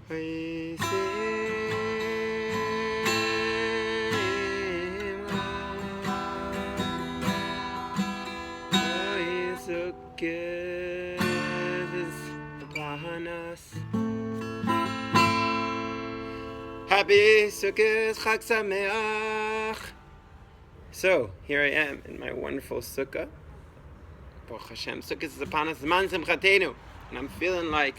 Happy Sukkot, Chag Sameach. So, here I am in my wonderful sukkah. Baruch Hashem, Sukkot is upon us, Zman Simchatenu. And I'm feeling like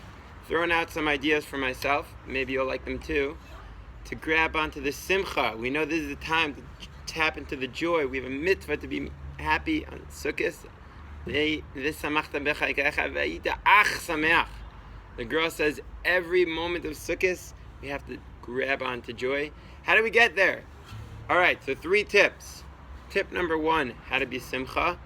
throwing out some ideas for myself, maybe you'll like them too, to grab onto the simcha. We know this is the time to tap into the joy. We have a mitzvah to be happy on Sukkot. The girl says every moment of Sukkot, we have to grab onto joy. How do we get there? All right, so 3 tips. Tip number 1, how to be simcha.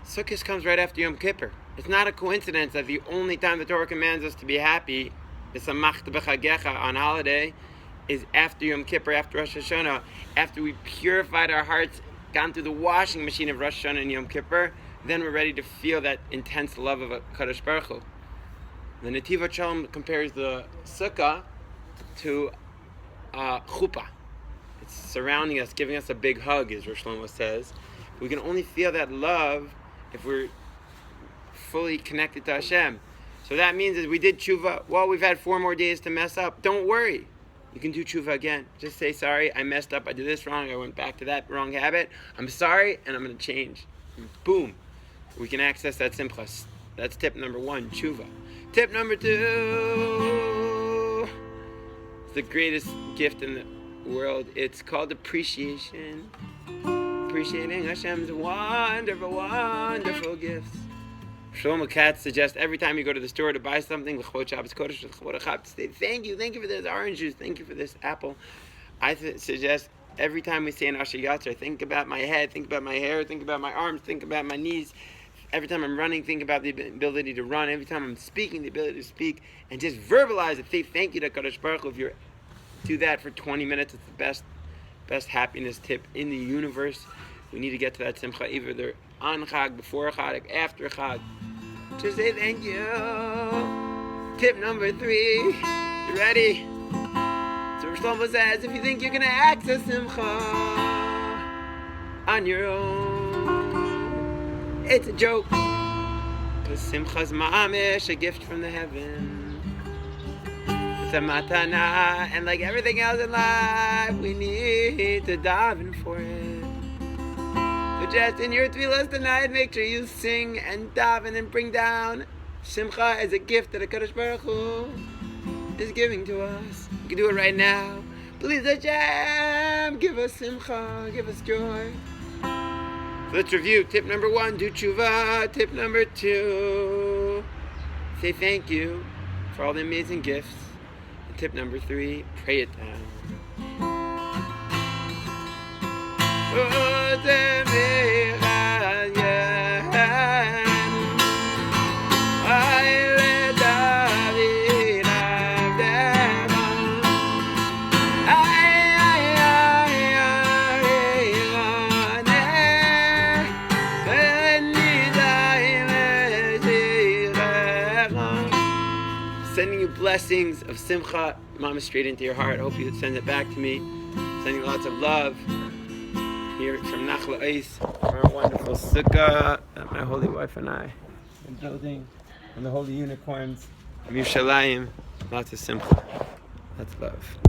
Sukkot comes right after Yom Kippur. It's not a coincidence that the only time the Torah commands us to be happy, the Simchat Sukkot on holiday, is after Yom Kippur, after Rosh Hashanah, after we purified our hearts, gone through the washing machine of Rosh Hashanah and Yom Kippur, then we're ready to feel that intense love of a Kadosh Baruch Hu. The Netivot Shalom compares the sukkah to chuppah. It's surrounding us, giving us a big hug, as Rosh Shlomo says. We can only feel that love if we're fully connected to Hashem. So that means that we did tshuva. Well, we've had 4 more days to mess up. Don't worry. You can do tshuva again. Just say, sorry, I messed up. I did this wrong. I went back to that wrong habit. I'm sorry, and I'm going to change. And boom. We can access that simcha. That's tip number 1, tshuva. Tip number 2. It's the greatest gift in the world. It's called appreciation. Appreciating Hashem's wonderful, wonderful gifts. Shlomo Katz suggests every time you go to the store to buy something, say thank you for this orange juice, thank you for this apple. I suggest every time we say an Asher Yatzer, think about my head, think about my hair, think about my arms, think about my knees. Every time I'm running, think about the ability to run. Every time I'm speaking, the ability to speak, and just verbalize it. Say thank you to Kadosh Baruch Hu. If you do that for 20 minutes, it's the best happiness tip in the universe. We need to get to that simcha, either on Chag, before Chag, after Chag. Just say thank you. Tip number 3. You ready? So Shlomo says, if you think you're going to access simcha on your own, it's a joke. Because simcha's ma'amish, a gift from the heaven. It's a matana, and like everything else in life, we need to dive in for it. So just in your tefillas tonight, make sure you sing and daven and bring down simcha as a gift that Kadosh Baruch Hu is giving to us. You can do it right now. Please Hashem, give us simcha, give us joy. So let's review. Tip number 1, do tshuva. Tip number 2, say thank you for all the amazing gifts. And tip number 3, pray it down. Sending you blessings of simcha, mama, straight into your heart. I hope you send it back to me. Sending you lots of love. Here from Nachla Eis, our wonderful sukkah that my holy wife and I have been building, and the holy unicorns of Yerushalayim. Lots of simcha. Lots of love.